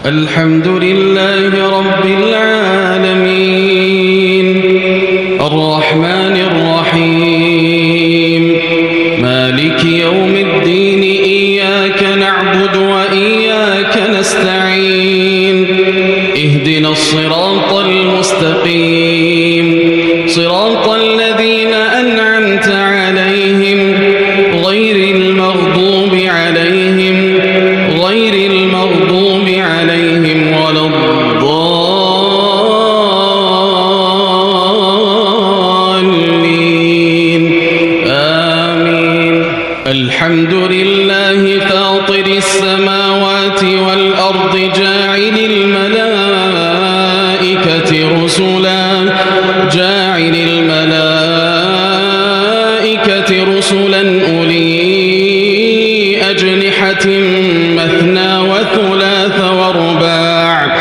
الحمد لله رب العالمين الرحمن الرحيم مالك يوم الدين إياك نعبد وإياك نستعين اهدنا الصراط المستقيم صراط الذين أنعمت عليهم غير المغضوب عليهم ولا الضالين آمين. الحمد لله فاطر السماوات والأرض جاعل الملائكة رسلا أولي أجنحة مثنى وثلاث ورباع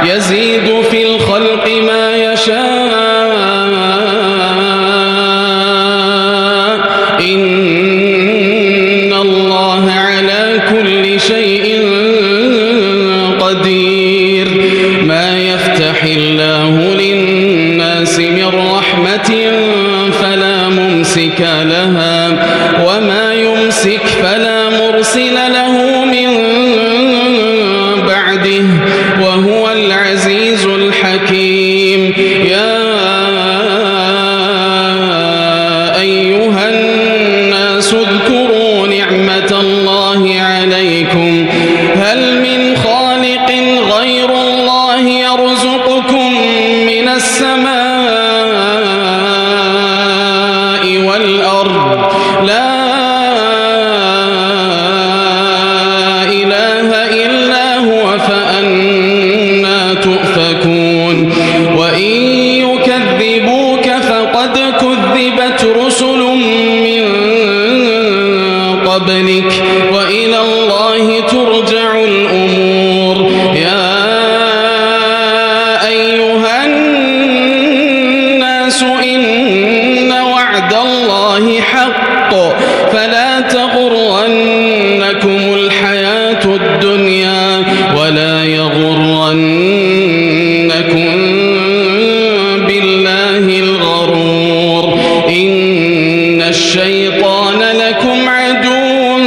يزيد في الخلق ما يشاء إن الله على كل شيء قدير. ما يفتح الله للناس من رحمة فلا ممسك لها وما يمسك فلا مرسل له من بعده وهو العزيز الحكيم. يا أيها الناس اذكروا نعمة الله عليكم هل من خالق غير الله يرزقكم من السماء والأرض لا إله إلا هو فأنى تؤفكون. وإن يكذبوك فقد كذبت رسل من قبلك وإلى الله ترجع الأمور. يا أيها الناس إن وعد الله حق فلا تغرنكم الحياة الدنيا ولا يغرنكم بالله الغرور. إن الشيطان لكم عدو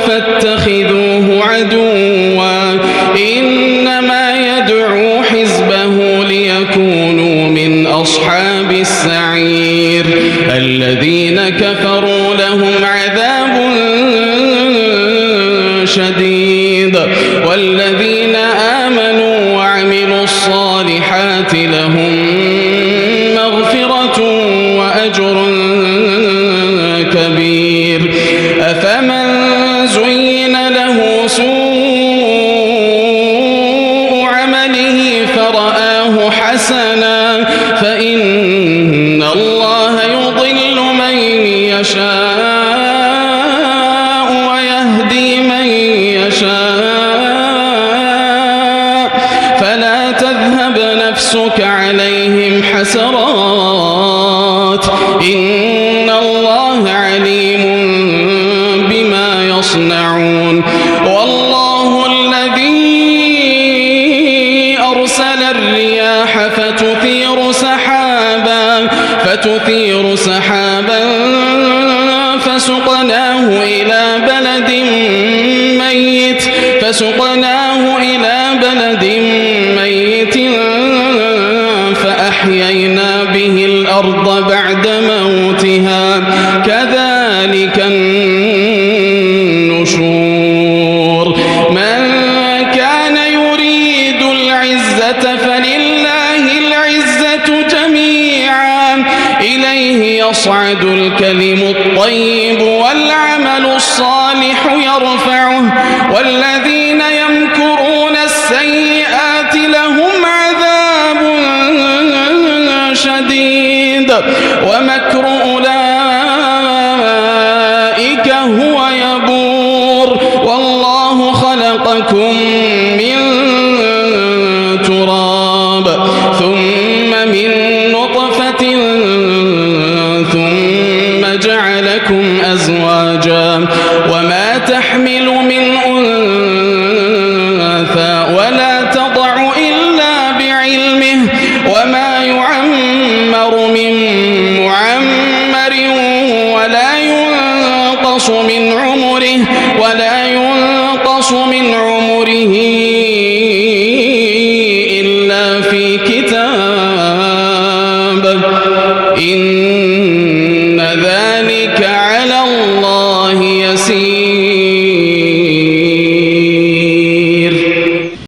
فاتخذوه عدوا إنما يدعو حزبه ليكونوا من أصحاب السعير. الذين كفروا لهم عذاب شديد والذين آمنوا وعملوا الصالحات لهم مغفرة وأجر كبير. أفمن زين له سوء عمله فرآه حسنا فإن الله يضل من يشاء ويهدي من يشاء فلا تذهب نفسك عليهم حسرات إن الله عليم بما يصنعون. والله الذي أرسل الرياح فتثير سحابا فسقناه إلى بلد ميت فأحيينا به الأرض بعد موتها كذلك النشور. من كان يريد العزة فلله العزة جميعا إليه يصعد الكلم الطيب والعمل الصالح يرفعه والذين يمكرون السيئات لهم عذاب شديد ومكر أولئك هو يبور. والله خلقكم من تراب ثم من نطفة ثم جعلكم أزواجا وما تحمل من أنثى ولا تضع إلا بعلمه وما يعمر من معمر ولا ينقص من عمره